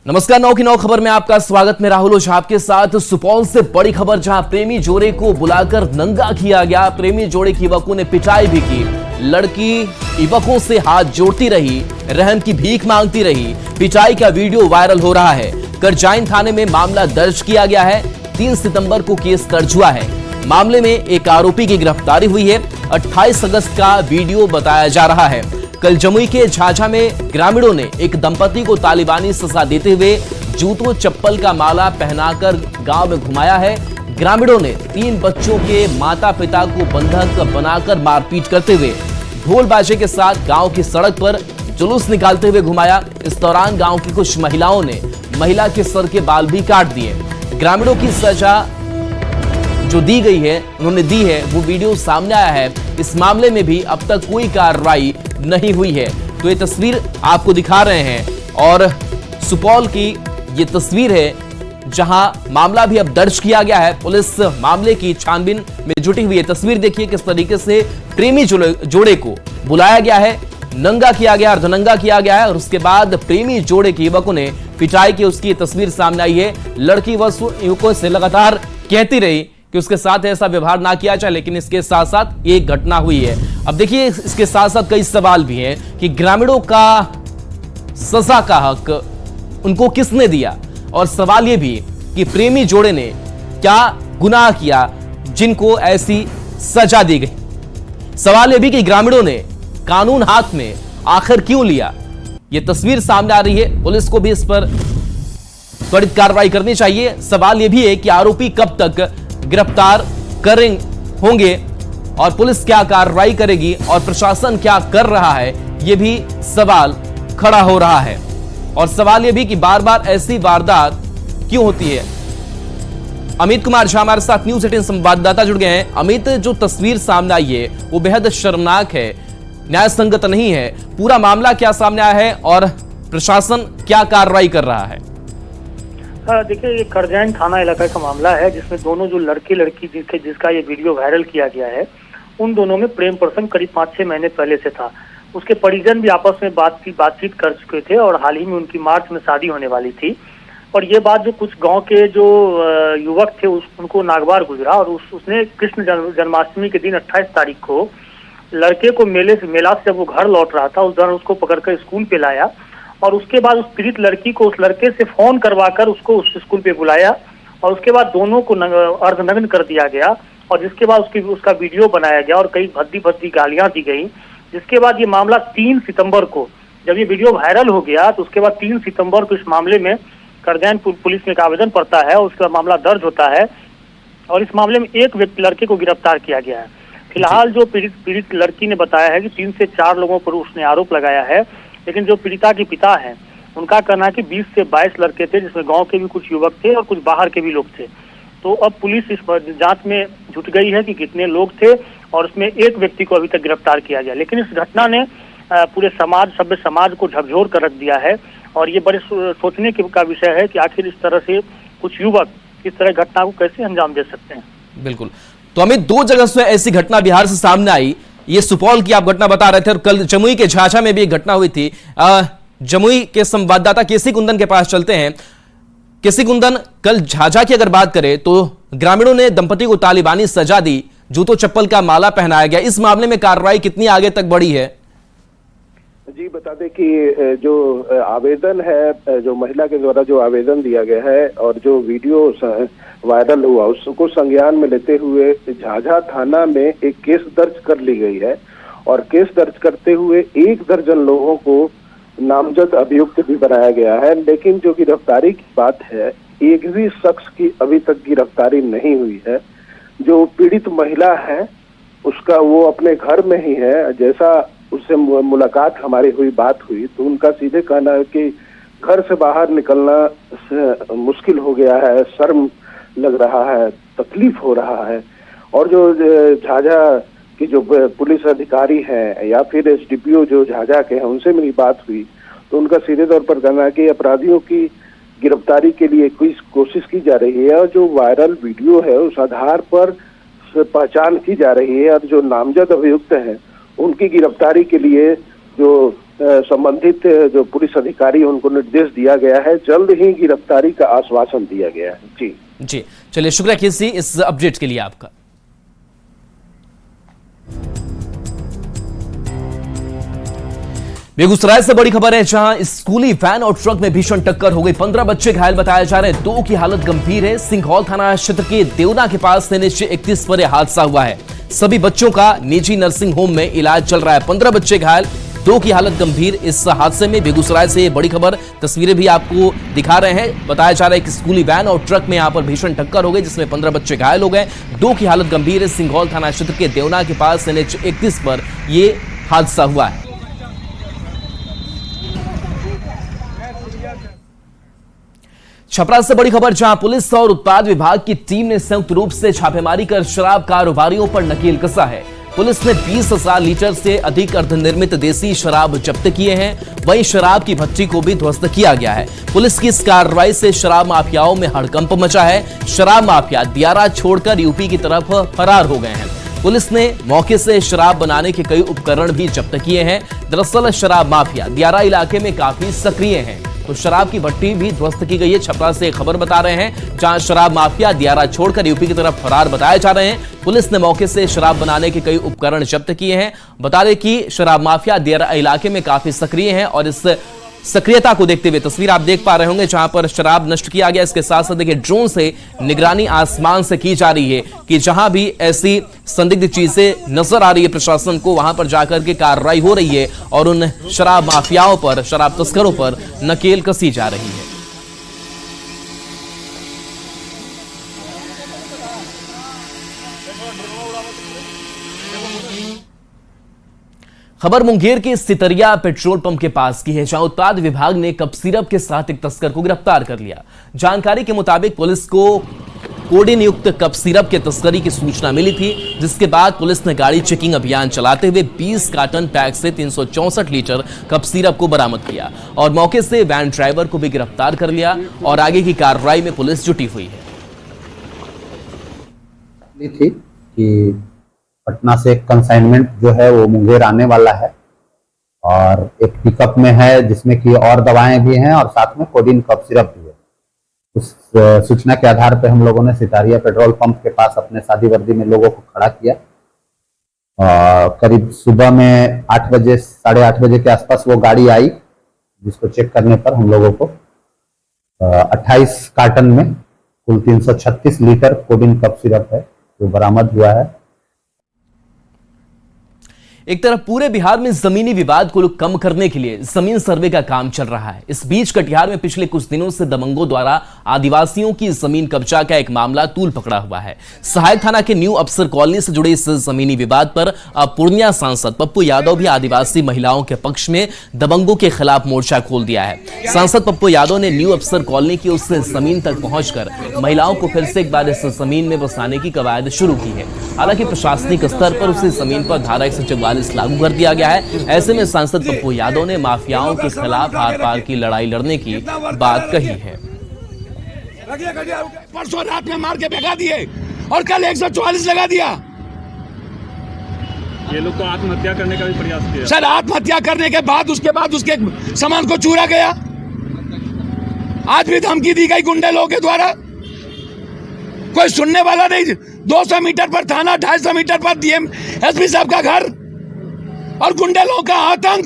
नमस्कार, 9 की 9 खबर में आपका स्वागत। मैं राहुल ओझा आपके साथ। सुपौल से बड़ी खबर, जहां प्रेमी जोड़े को बुलाकर नंगा किया गया। प्रेमी जोड़े के युवकों ने पिटाई भी की। लड़की युवकों से हाथ जोड़ती रही, रहम की भीख मांगती रही। पिटाई का वीडियो वायरल हो रहा है। करजाइन थाने में मामला दर्ज किया गया है। 3 सितंबर को केस दर्ज हुआ है। मामले में एक आरोपी की गिरफ्तारी हुई है। 28 अगस्त का वीडियो बताया जा रहा है। कल जमुई के झाझा में ग्रामीणों ने एक दंपति को तालिबानी सजा देते हुए जूतों चप्पल का माला पहनाकर गांव में घुमाया है। ग्रामीणों ने 3 बच्चों के माता पिता को बंधक बनाकर मारपीट करते हुए ढोल बाजे के साथ गांव की सड़क पर जुलूस निकालते हुए घुमाया। इस दौरान गांव की कुछ महिलाओं ने महिला के सर के बाल भी काट दिए। ग्रामीणों की सजा जो दी गई है, उन्होंने दी है, वो वीडियो सामने आया है। इस मामले में भी अब तक कोई कार्रवाई नहीं हुई है। तो ये तस्वीर आपको दिखा रहे हैं और सुपौल की ये तस्वीर है, जहां मामला भी अब दर्ज किया गया है। पुलिस मामले की छानबीन में जुटी हुई है। तस्वीर देखिए किस तरीके से प्रेमी जोड़े को बुलाया गया है, नंगा किया गया, अर्धनंगा किया गया है और उसके बाद प्रेमी जोड़े के युवकों ने पिटाई की। उसकी तस्वीर सामने आई है। लड़की व युवकों से लगातार कहती रही कि उसके साथ ऐसा व्यवहार ना किया जाए, लेकिन इसके साथ साथ एक घटना हुई है। अब देखिए, इसके साथ साथ कई सवाल भी हैं कि ग्रामीणों का सजा का हक उनको किसने दिया, और सवाल यह भी कि प्रेमी जोड़े ने क्या गुनाह किया जिनको ऐसी सजा दी गई। सवाल यह भी कि ग्रामीणों ने कानून हाथ में आखिर क्यों लिया। यह तस्वीर सामने आ रही है। पुलिस को भी इस पर त्वरित कार्रवाई करनी चाहिए। सवाल यह भी है कि आरोपी कब तक गिरफ्तार होंगे और पुलिस क्या कार्रवाई करेगी और प्रशासन क्या कर रहा है, यह भी सवाल खड़ा हो रहा है। और सवाल यह भी कि बार बार ऐसी वारदात क्यों होती है। अमित कुमार झा हमारे साथ न्यूज 18 संवाददाता जुड़ गए हैं। अमित, जो तस्वीर सामने आई है वो बेहद शर्मनाक है, न्याय संगत नहीं है। पूरा मामला क्या सामने आया है और प्रशासन क्या कार्रवाई कर रहा है? देखिए, ये करजाइन थाना इलाका का मामला है, जिसमें दोनों जो लड़की जिसका ये वीडियो वायरल किया गया है, उन दोनों में प्रेम प्रसंग करीब 5-6 महीने पहले से था। उसके परिजन भी आपस में बातचीत कर चुके थे और हाल ही में उनकी मार्च में शादी होने वाली थी। और ये बात जो कुछ गांव के जो युवक थे उनको नागवार गुजरा और उसने कृष्ण जन्माष्टमी के दिन 28 तारीख को लड़के को मेला से जब वो घर लौट रहा था, उस दौरान उसको पकड़कर स्कूल पे लाया और उसके बाद उस पीड़ित लड़की को उस लड़के से फोन करवाकर उसको उस स्कूल पे बुलाया और उसके बाद दोनों को अर्धनग्न कर दिया गया और जिसके बाद उसका वीडियो बनाया गया और कई भद्दी गालियां दी गई। जिसके बाद ये मामला 3 सितंबर को, जब ये वीडियो वायरल हो गया, तो उसके बाद 3 सितंबर को इस मामले में करजाइन पुलिस में एक आवेदन पड़ता है और उसका मामला दर्ज होता है और इस मामले में एक लड़के को गिरफ्तार किया गया है। फिलहाल जो पीड़ित लड़की ने बताया है कि 3 से 4 लोगों पर उसने आरोप लगाया है, लेकिन जो पीड़िता के पिता हैं उनका कहना है कि 20 से 22 लड़के थे, जिसमें गांव के भी कुछ युवक थे और कुछ बाहर के भी लोग थे। तो अब पुलिस इस जांच में जुट गई है कि कितने लोग थे और उसमें एक व्यक्ति को अभी तक गिरफ्तार किया गया। लेकिन इस घटना ने पूरे सभ्य समाज को झकझोर कर रख दिया है और ये बड़े सोचने का विषय है कि आखिर इस तरह से कुछ युवक इस तरह घटना को कैसे अंजाम दे सकते हैं। बिल्कुल। तो हमें 2 जगह से ऐसी घटना बिहार से सामने आई। ये सुपौल की आप घटना बता रहे थे और कल जमुई के झाझा में भी एक घटना हुई थी। जमुई के संवाददाता केसी कुंदन के पास चलते हैं। केसी कुंदन, कल झाझा की अगर बात करें तो ग्रामीणों ने दंपति को तालिबानी सजा दी, जूतों चप्पल का माला पहनाया गया। इस मामले में कार्रवाई कितनी आगे तक बढ़ी है? जी, बता दें कि जो आवेदन है, जो महिला के द्वारा जो आवेदन दिया गया है और जो वीडियो वायरल हुआ, उसको संज्ञान में लेते हुए झाझा थाना में एक केस दर्ज कर ली गई है और केस दर्ज करते हुए 1 दर्जन लोगों को नामजद अभियुक्त भी बनाया गया है। लेकिन जो गिरफ्तारी की बात है, एक भी शख्स की अभी तक गिरफ्तारी नहीं हुई है। जो पीड़ित महिला है उसका वो अपने घर में ही है। जैसा उससे मुलाकात हमारी हुई, बात हुई, तो उनका सीधे कहना है कि घर से बाहर निकलना मुश्किल हो गया है, शर्म लग रहा है, तकलीफ हो रहा है। और जो झाझा की जो पुलिस अधिकारी हैं या फिर एसडीपीओ जो झाझा के हैं, उनसे मेरी बात हुई तो उनका सीधे तौर पर कहना है कि अपराधियों की गिरफ्तारी के लिए कोशिश की जा रही है और जो वायरल वीडियो है उस आधार पर पहचान की जा रही है और जो नामजद अभियुक्त हैं उनकी गिरफ्तारी के लिए जो संबंधित जो पुलिस अधिकारी उनको निर्देश दिया गया है, जल्द ही गिरफ्तारी का आश्वासन दिया गया है। जी चलिए, शुक्रिया केसी इस अपडेट के लिए आपका। बेगूसराय से बड़ी खबर है, जहां स्कूली वैन और ट्रक में भीषण टक्कर हो गई। 15 बच्चे घायल बताए जा रहे हैं, 2 की हालत गंभीर है। सिंघौल थाना क्षेत्र के देवना के पास NH-31 पर यह हादसा हुआ है। सभी बच्चों का निजी नर्सिंग होम में इलाज चल रहा है। 15 बच्चे घायल, 2 की हालत गंभीर। इस हादसे में बेगूसराय से बड़ी खबर, तस्वीरें भी आपको दिखा रहे हैं। बताया जा रहा है कि स्कूली वैन और ट्रक में यहां पर भीषण टक्कर हो गई, जिसमें 15 बच्चे घायल हो गए, 2 की हालत गंभीर है। सिंघौल थाना क्षेत्र के देवना के पास NH-31 पर यह हादसा हुआ है। छपरा से बड़ी खबर, जहां पुलिस और उत्पाद विभाग की टीम ने संयुक्त रूप से छापेमारी कर शराब कारोबारियों पर नकेल कसा है। पुलिस ने 20,000 लीटर से अधिक अर्धनिर्मित देसी शराब जब्त किए हैं। वहीं शराब की भट्टी को भी ध्वस्त किया गया है। पुलिस की इस कार्रवाई से शराब माफियाओं में हड़कंप मचा है। शराब माफिया दियारा छोड़कर यूपी की तरफ फरार हो गए हैं। पुलिस ने मौके से शराब बनाने के कई उपकरण भी जब्त किए हैं। दरअसल शराब माफिया दियारा इलाके में काफी सक्रिय हैं, तो शराब की भट्टी भी ध्वस्त की गई है। छपरा से खबर बता रहे हैं, जहां शराब माफिया दियारा छोड़कर यूपी की तरफ फरार बताए जा रहे हैं। पुलिस ने मौके से शराब बनाने के कई उपकरण जब्त किए हैं। बता दें कि शराब माफिया दियारा इलाके में काफी सक्रिय है, और इस सक्रियता को देखते हुए तस्वीर आप देख पा रहे होंगे, जहां पर शराब नष्ट किया गया। इसके साथ साथ देखिए, ड्रोन से निगरानी आसमान से की जा रही है कि जहां भी ऐसी संदिग्ध चीजें नजर आ रही है प्रशासन को, वहां पर जाकर के कार्रवाई हो रही है और उन शराब माफियाओं पर, शराब तस्करों पर नकेल कसी जा रही है। खबर मुंगेर के सितरिया पेट्रोल पंप के पास की है, जहां उत्पाद विभाग ने कप सिरप के साथ एक तस्कर को गिरफ्तार कर लिया। जानकारी के मुताबिक पुलिस को कोडेन युक्त कप सिरप के तस्करी की सूचना मिली थी, जिसके बाद पुलिस ने गाड़ी चेकिंग अभियान चलाते हुए 20 कार्टन पैक से 364 लीटर कप सिरप को बरामद किया और मौके से वैन ड्राइवर को भी गिरफ्तार कर लिया और आगे की कार्रवाई में पुलिस जुटी हुई है। थी कि पटना से एक कंसाइनमेंट जो है वो मुंगेर आने वाला है, और एक पिकअप में है जिसमें कि और दवाएं भी हैं और साथ में कोडिन कप सिरप भी है। उस सूचना के आधार पर हम लोगों ने सितारिया पेट्रोल पंप के पास अपने सादी वर्दी में लोगों को खड़ा किया। करीब सुबह में 8 बजे, 8:30 बजे के आसपास वो गाड़ी आई, जिसको चेक करने पर हम लोगों को 28 कार्टन में कुल 336 लीटर कोडिन कप सिरप है जो बरामद हुआ है। एक तरफ पूरे बिहार में जमीनी विवाद को कम करने के लिए जमीन सर्वे का काम चल रहा है। इस बीच कटिहार में पिछले कुछ दिनों से दबंगों द्वारा आदिवासियों की जमीन कब्जा का एक मामला तूल पकड़ा हुआ है। सहायक थाना के न्यू अफसर कॉलोनी से जुड़े इस जमीनी विवाद पर अब पूर्णिया सांसद पप्पू यादव भी आदिवासी महिलाओं के पक्ष में दबंगों के खिलाफ मोर्चा खोल दिया है। सांसद पप्पू यादव ने न्यू अफसर कॉलोनी की उस जमीन तक पहुंचकर महिलाओं को फिर से एक बार इस जमीन में बसाने की कवायद शुरू की है। हालांकि प्रशासनिक स्तर पर उसी जमीन पर धारा 144 लागू कर दिया गया है। ऐसे में सांसद पप्पू यादव ने माफियाओं के खिलाफ आर पार की लड़ाई लड़ने की बात कही है। परसों रात में मार के भगा दिए और कल 144 लगा दिया। ये लोग तो आत्महत्या करने का भी प्रयास किया सर। आत्महत्या करने के बाद उसके सामान को चूरा गया। आज भी धमकी दी गई गुंडे लोगों के द्वारा, कोई सुनने वाला नहीं। 200 मीटर पर थाना, 250 मीटर पर डीएम एसपी साहब का घर और गुंडे लोगों का आतंक।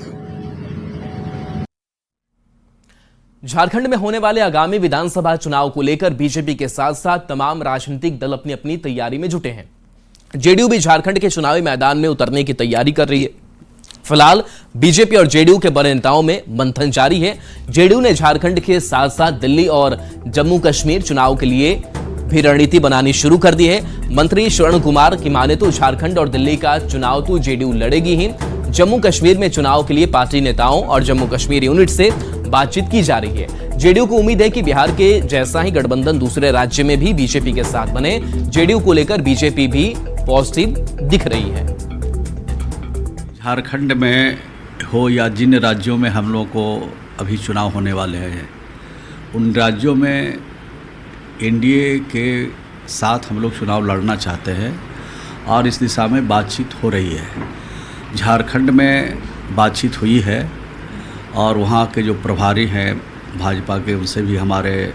झारखंड में होने वाले आगामी विधानसभा चुनाव को लेकर बीजेपी के साथ साथ तमाम राजनीतिक दल अपनी अपनी तैयारी में जुटे हैं। जेडीयू भी झारखंड के चुनावी मैदान में उतरने की तैयारी कर रही है। फिलहाल बीजेपी और जेडीयू के बड़े नेताओं में मंथन जारी है। जेडीयू ने झारखंड के साथ साथ दिल्ली और जम्मू कश्मीर चुनाव के लिए भी रणनीति बनानी शुरू कर दी है। मंत्री श्रवण कुमार की माने तो झारखंड और दिल्ली का चुनाव तो जेडीयू लड़ेगी ही। जम्मू कश्मीर में चुनाव के लिए पार्टी नेताओं और जम्मू कश्मीर यूनिट से बातचीत की जा रही है। जेडीयू को उम्मीद है कि बिहार के जैसा ही गठबंधन दूसरे राज्य में भी बीजेपी के साथ बने। जेडीयू को लेकर बीजेपी भी पॉजिटिव दिख रही है। झारखंड में हो या जिन राज्यों में हम लोग को अभी चुनाव होने वाले हैं, उन राज्यों में एनडीए के साथ हम लोग चुनाव लड़ना चाहते हैं और इस दिशा में बातचीत हो रही है। झारखंड में बातचीत हुई है और वहाँ के जो प्रभारी हैं भाजपा के, उनसे भी हमारे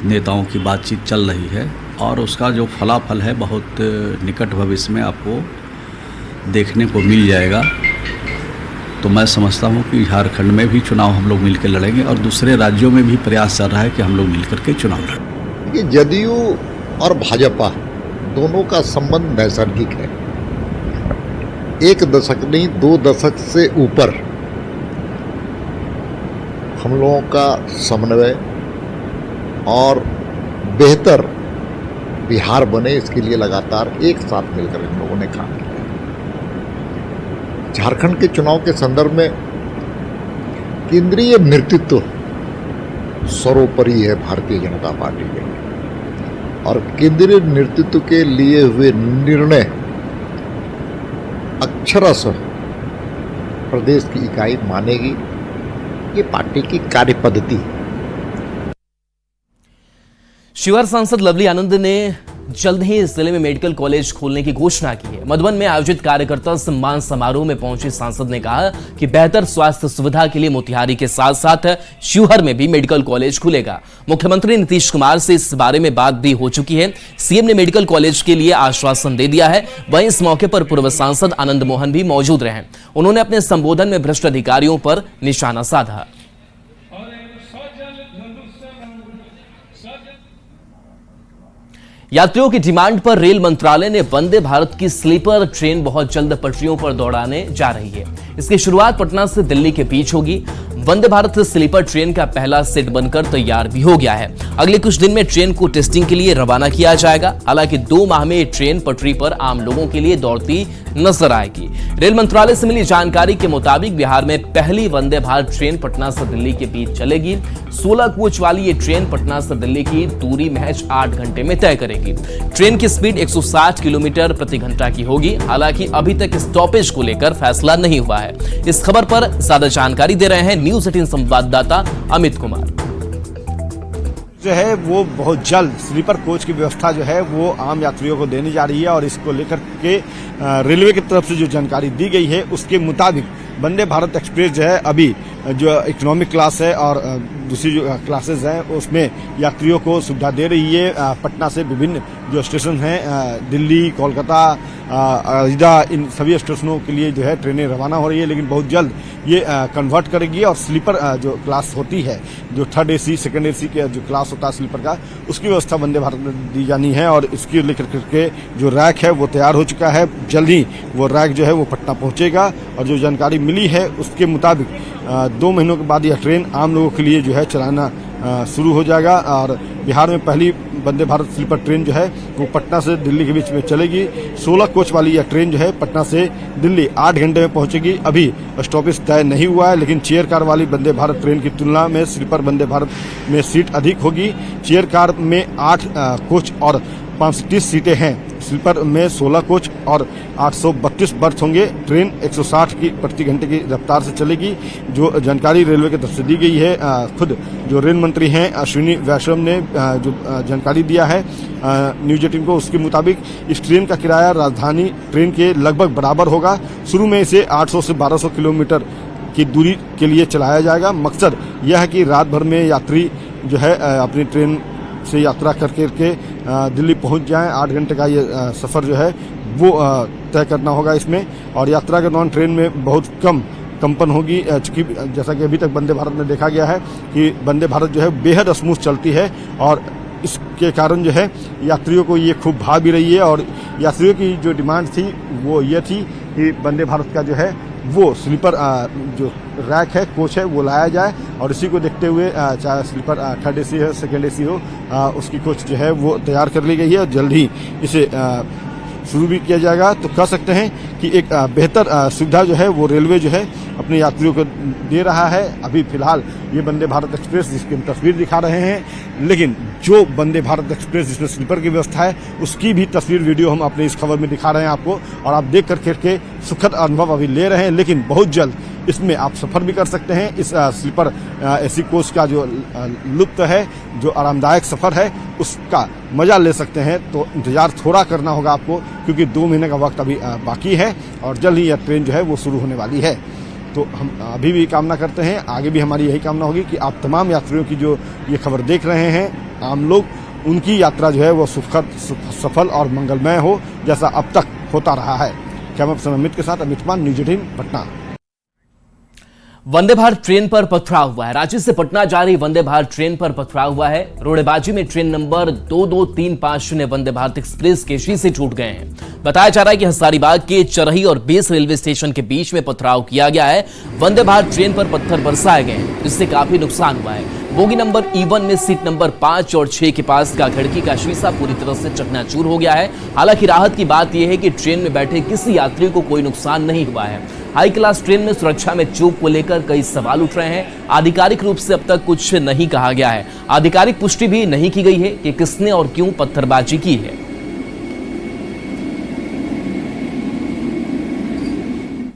नेताओं की बातचीत चल रही है और उसका जो फलाफल है बहुत निकट भविष्य में आपको देखने को मिल जाएगा। तो मैं समझता हूँ कि झारखंड में भी चुनाव हम लोग मिलकर लड़ेंगे और दूसरे राज्यों में भी प्रयास चल रहा है कि हम लोग मिलकर के चुनाव लड़ें। कि जदयू और भाजपा दोनों का संबंध नैसर्गिक है। 1 दशक नहीं 2 दशक से ऊपर हम लोगों का समन्वय और बेहतर बिहार बने, इसके लिए लगातार एक साथ मिलकर इन लोगों ने काम किया। झारखंड के चुनाव के संदर्भ में केंद्रीय नेतृत्व सर्वोपरि है भारतीय जनता पार्टी के, और केंद्रीय नेतृत्व के लिए हुए निर्णय अक्षरशः प्रदेश की इकाई मानेगी। ये पार्टी की कार्य पद्धति है। शिवहर सांसद लवली आनंद ने जल्द ही जिले में मेडिकल कॉलेज खोलने की घोषणा की है। मधुबन में आयोजित कार्यकर्ता सम्मान समारोह में पहुंचे सांसद ने कहा कि बेहतर स्वास्थ्य सुविधा के लिए मोतिहारी के साथ साथ शिवहर में भी मेडिकल कॉलेज खुलेगा। मुख्यमंत्री नीतीश कुमार से इस बारे में बात भी हो चुकी है। सीएम ने मेडिकल कॉलेज के लिए आश्वासन दे दिया है। वहीं इस मौके पर पूर्व सांसद आनंद मोहन भी मौजूद रहे। उन्होंने अपने संबोधन में भ्रष्ट अधिकारियों पर निशाना साधा। यात्रियों की डिमांड पर रेल मंत्रालय ने वंदे भारत की स्लीपर ट्रेन बहुत जल्द पटरियों पर दौड़ाने जा रही है। इसकी शुरुआत पटना से दिल्ली के बीच होगी। वंदे भारत स्लीपर ट्रेन का पहला सेट बनकर तैयार भी हो गया है। अगले कुछ दिन में ट्रेन को टेस्टिंग के लिए रवाना किया जाएगा। हालांकि 2 माह में ये ट्रेन पटरी पर आम लोगों के लिए दौड़ती नजर आएगी। रेल मंत्रालय से मिली जानकारी के मुताबिक बिहार में पहली वंदे भारत ट्रेन पटना से दिल्ली के बीच चलेगी। 16 कोच वाली ये ट्रेन पटना से दिल्ली की दूरी महज 8 घंटे में तय करेगी। ट्रेन की स्पीड 160 किलोमीटर प्रति घंटा की होगी। हालांकि अभी तक स्टॉपेज को लेकर फैसला नहीं हुआ है। इस खबर पर ज्यादा जानकारी दे रहे हैं न्यूज 18 संवाददाता अमित कुमार। जो है वो बहुत जल्द स्लीपर कोच की व्यवस्था जो है वो आम यात्रियों को देने जा रही है, और इसको लेकर के रेलवे की तरफ से जो जानकारी दी गई है उसके मुताबिक वंदे भारत एक्सप्रेस जो है अभी जो इकोनॉमिक क्लास है और दूसरी जो क्लासेस हैं उसमें यात्रियों को सुविधा दे रही है। पटना से विभिन्न जो स्टेशन हैं दिल्ली, कोलकाता, अयोध्या, इन सभी स्टेशनों के लिए जो है ट्रेनें रवाना हो रही है। लेकिन बहुत जल्द ये कन्वर्ट करेगी और स्लीपर जो क्लास होती है, जो 3rd AC, 2nd AC के जो क्लास होता है स्लीपर का, उसकी व्यवस्था वंदे भारत में दी जानी है। और इसकी लेकर के जो रैक है वो तैयार हो चुका है। जल्द ही वो रैक जो है वो पटना पहुंचेगा। और जो जानकारी मिली है उसके मुताबिक 2 महीनों के बाद यह ट्रेन आम लोगों के लिए जो है चलाना शुरू हो जाएगा। और बिहार में पहली वंदे भारत स्लीपर ट्रेन जो है वो पटना से दिल्ली के बीच में चलेगी। 16 कोच वाली यह ट्रेन जो है पटना से दिल्ली 8 घंटे में पहुंचेगी। अभी स्टॉपेज तय नहीं हुआ है, लेकिन चेयर कार वाली वंदे भारत ट्रेन की तुलना में स्लीपर वंदे भारत में सीट अधिक होगी। चेयर कार में 8 कोच और 530 सीटें हैं। स्लीपर में 16 कोच और 832 बर्थ होंगे। ट्रेन 160 की प्रति घंटे की रफ्तार से चलेगी। जो जानकारी रेलवे की तरफ से दी गई है, खुद जो रेल मंत्री हैं अश्विनी वैष्णव ने जो जानकारी दिया है न्यूज 18 को, उसके मुताबिक इस ट्रेन का किराया राजधानी ट्रेन के लगभग बराबर होगा। शुरू में इसे 800 से 1200 किलोमीटर की दूरी के लिए चलाया जाएगा। मकसद यह है कि रात भर में यात्री जो है अपनी ट्रेन से यात्रा करके दिल्ली पहुंच जाएं। 8 घंटे का ये सफ़र जो है वो तय करना होगा इसमें। और यात्रा के दौरान ट्रेन में बहुत कम कंपन होगी, चूँकि जैसा कि अभी तक वंदे भारत में देखा गया है कि वंदे भारत जो है बेहद स्मूथ चलती है। और इसके कारण जो है यात्रियों को ये खूब भा भी रही है। और यात्रियों की जो डिमांड थी वो ये थी कि वंदे भारत का जो है वो स्लीपर जो रैक है, कोच है, वो लाया जाए। और इसी को देखते हुए चाहे स्लीपर 3rd AC हो, 2nd AC हो, उसकी कोच जो है वो तैयार कर ली गई है। और जल्द ही इसे शुरू भी किया जाएगा। तो कह सकते हैं कि एक बेहतर सुविधा जो है वो रेलवे जो है अपने यात्रियों को दे रहा है। अभी फिलहाल ये वंदे भारत एक्सप्रेस जिसकी हम तस्वीर दिखा रहे हैं, लेकिन जो वंदे भारत एक्सप्रेस जिसमें स्लीपर की व्यवस्था है उसकी भी तस्वीर वीडियो हम अपने इस खबर में दिखा रहे हैं आपको। और आप देख करके सुखद अनुभव अभी ले रहे हैं। लेकिन बहुत जल्द इसमें आप सफ़र भी कर सकते हैं। इस स्लीपर AC कोच का जो लुत्फ है, जो आरामदायक सफ़र है, उसका मज़ा ले सकते हैं। तो इंतज़ार थोड़ा करना होगा आपको, क्योंकि 2 महीने का वक्त अभी बाकी है और जल्द ही यह ट्रेन जो है वो शुरू होने वाली है। तो हम अभी भी कामना करते हैं, आगे भी हमारी यही कामना होगी कि आप तमाम यात्रियों की जो ये खबर देख रहे हैं, आम लोग, उनकी यात्रा जो है वो सुखद, सफल और मंगलमय हो, जैसा अब तक होता रहा है। कैमरा पर्सन अमित के साथ अमित कुमार, न्यूज 18 पटना। वंदे भारत ट्रेन पर पथराव हुआ है। रांची से पटना जा रही वंदे भारत ट्रेन पर पथराव हुआ है। रोड़ेबाजी में train number 22350 Vande Bharat express के शीशे टूट गए हैं। बताया जा रहा है कि हजारीबाग के चरही और बेस रेलवे स्टेशन के बीच में पथराव किया गया है। वंदे भारत ट्रेन पर पत्थर बरसाए गए हैं, जिससे काफी नुकसान हुआ है। बोगी नंबर E1 में सीट नंबर 5 और 6 के पास का खिड़की का शीशा पूरी तरह से चकनाचूर हो गया है। हालांकि राहत की बात यह है कि ट्रेन में बैठे किसी यात्री को कोई नुकसान नहीं हुआ है। हाई क्लास ट्रेन में सुरक्षा में चूक को लेकर कई सवाल उठ रहे हैं। आधिकारिक रूप से अब तक कुछ नहीं कहा गया है। आधिकारिक पुष्टि भी नहीं की गई है कि किसने और क्यों पत्थरबाजी की है।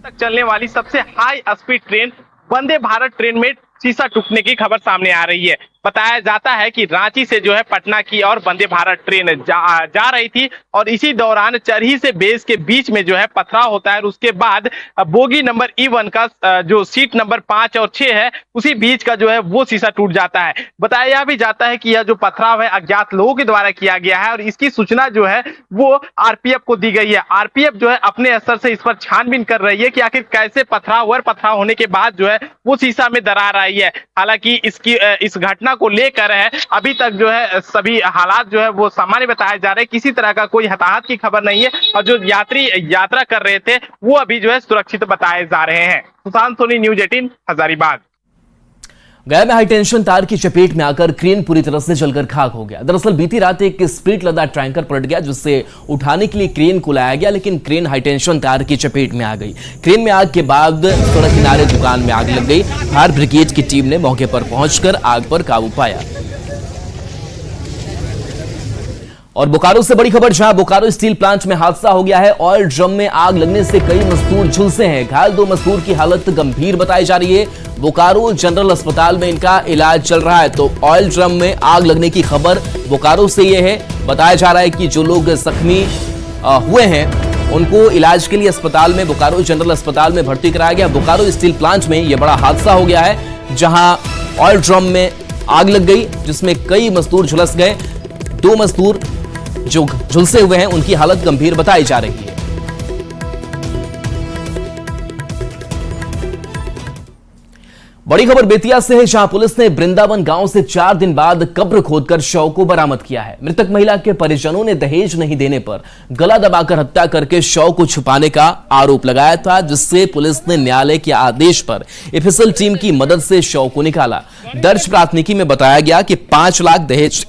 तक चलने वाली सबसे high speed train Vande Bharat train में शीशा टूटने की खबर सामने आ रही है। बताया जाता है कि रांची से जो है पटना की और वंदे भारत ट्रेन जा रही थी और इसी दौरान चरही से बेस के बीच में जो है पथराव होता है और उसके बाद बोगी नंबर E1 का जो सीट नंबर 5 और 6 है, उसी बीच का जो है वो शीशा टूट जाता है। बताया भी जाता है कि यह जो पथराव है अज्ञात लोगों के द्वारा किया गया है और इसकी सूचना जो है वो आरपीएफ को दी गई है। आरपीएफ जो है अपने स्तर से इस पर छानबीन कर रही है कि आखिर कैसे पथराव हुआ, पथराव होने के बाद जो है वो शीशा में दरार आई है। हालांकि इस घटना को लेकर है अभी तक जो है सभी हालात जो है वो सामान्य बताए जा रहे हैं। किसी तरह का कोई हताहत की खबर नहीं है और जो यात्री यात्रा कर रहे थे वो अभी जो है सुरक्षित बताए जा रहे हैं। सुशांत सोनी, न्यूज 18, हजारीबाग। गया में हाई टेंशन तार की चपेट में आकर क्रेन पूरी तरह से जलकर खाक हो गया। दरअसल बीती रात एक स्प्रिट लदा टैंकर पलट गया, जिससे उठाने के लिए क्रेन को लाया गया, लेकिन क्रेन हाई टेंशन तार की चपेट में आ गई। क्रेन में आग के बाद सड़क किनारे दुकान में आग लग गई। फायर ब्रिगेड की टीम ने मौके पर पहुंचकर आग पर काबू पाया। और बोकारो से बड़ी खबर, जहां बोकारो स्टील प्लांट में हादसा हो गया है। ऑयल ड्रम में आग लगने से कई मजदूर झुलसे हैं। घायल 2 मजदूर की हालत गंभीर बताई जा रही है। बोकारो जनरल अस्पताल में इनका इलाज चल रहा है। तो ऑयल ड्रम में आग लगने की खबर बोकारो से यह है। बताया जा रहा है कि जो लोग जख्मी हुए हैं उनको इलाज के लिए अस्पताल में, बोकारो जनरल अस्पताल में भर्ती कराया गया। बोकारो स्टील प्लांट में यह बड़ा हादसा हो गया है, जहां ऑयल ड्रम में आग लग गई, जिसमें कई मजदूर झुलस गए। 2 मजदूर जो झुलसे हुए हैं उनकी हालत गंभीर बताई जा रही है। बड़ी खबर बेतिया से है, जहां पुलिस ने वृंदावन गांव से 4 दिन बाद कब्र खोदकर शव को बरामद किया है। मृतक महिला के परिजनों ने दहेज नहीं देने पर गला दबाकर हत्या करके शव को छुपाने का आरोप लगाया था, जिससे पुलिस ने न्यायालय के आदेश पर एफएसएल टीम की मदद से शव को निकाला। दर्ज प्राथमिकी में बताया गया कि 5 लाख दहेज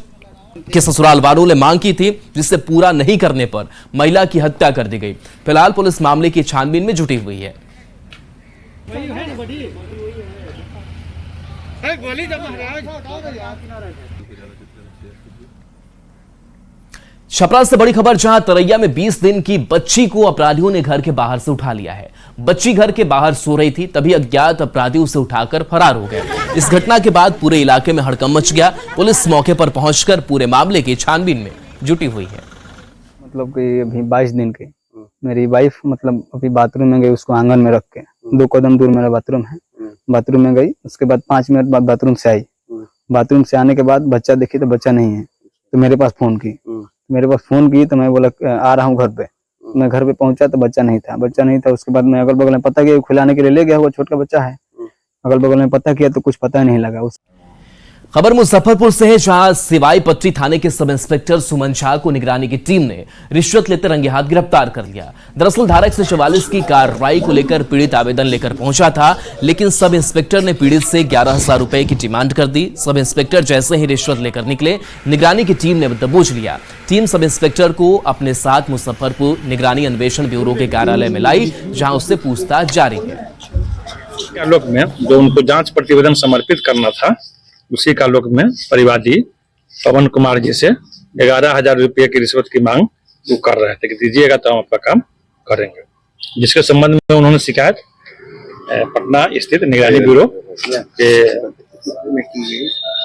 के ससुराल वालों ने मांग की थी, जिससे पूरा नहीं करने पर महिला की हत्या कर दी गई। फिलहाल पुलिस मामले की छानबीन में जुटी हुई है। छपरा से बड़ी खबर, जहां तरैया में 20 दिन की बच्ची को अपराधियों ने घर के बाहर से उठा लिया है। बच्ची घर के बाहर सो रही थी, तभी अज्ञात अपराधी उसे उठाकर फरार हो गए। इस घटना के बाद पूरे इलाके में हड़कंप मच गया। पुलिस मौके पर पहुंचकर पूरे मामले की छानबीन में जुटी हुई है। मतलब कि अभी 22 दिन की मेरी वाइफ मतलब अभी बाथरूम में गई, उसको आंगन में रख के 2 कदम दूर मेरा बाथरूम है, बाथरूम में गई। उसके बाद 5 मिनट बाद बाथरूम से आई। बाथरूम से आने के बाद बच्चा देखी तो बच्चा नहीं है, तो मेरे पास फोन की। तो मैं बोला आ रहा हूँ घर पे। मैं घर पे पहुंचा तो बच्चा नहीं था। उसके बाद मैं अगल बगल में पता किया, खिलाने के लिए ले गया, वो छोटा बच्चा है। अगल बगल में पता किया तो कुछ पता नहीं लगा। खबर मुजफ्फरपुर से है, जहां सिवाई पट्टी थाने के सब इंस्पेक्टर सुमन झा को निगरानी की टीम ने रिश्वत लेते रंगे हाथ गिरफ्तार कर लिया। दरअसल धारा 144 की कार्रवाई को लेकर पीड़ित आवेदन लेकर पहुंचा था, लेकिन सब इंस्पेक्टर ने पीड़ित से 11,000 रुपए की डिमांड कर दी। सब इंस्पेक्टर जैसे ही रिश्वत लेकर निकले, निगरानी की टीम ने दबोच लिया। टीम सब इंस्पेक्टर को अपने साथ मुजफ्फरपुर निगरानी अन्वेषण ब्यूरो के कार्यालय में लाई, जहां उससे पूछताछ जारी है। लोक में जो उनको जांच प्रतिवेदन समर्पित करना था, उसी का लोक में परिवादी पवन कुमार जी से 11,000 रुपये की रिश्वत की मांग वो कर रहे थे कि दीजिएगा तो हम आपका काम करेंगे, जिसके संबंध में उन्होंने शिकायत पटना स्थित निगरानी ब्यूरो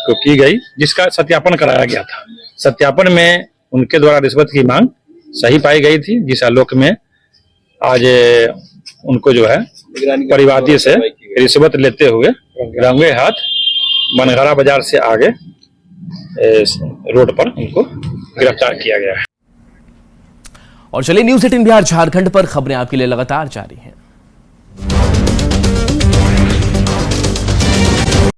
को की गई, जिसका सत्यापन कराया गया था। सत्यापन में उनके द्वारा रिश्वत की मांग सही पाई गई थी, जिस आलोक में आज उनको जो है परिवादी से रिश्वत लेते हुए रंगे हाथ बनगरा बाजार से आगे रोड पर उनको गिरफ्तार किया गया है। और चलिए न्यूज़ 18 बिहार झारखंड पर खबरें आपके लिए लगातार जारी हैं।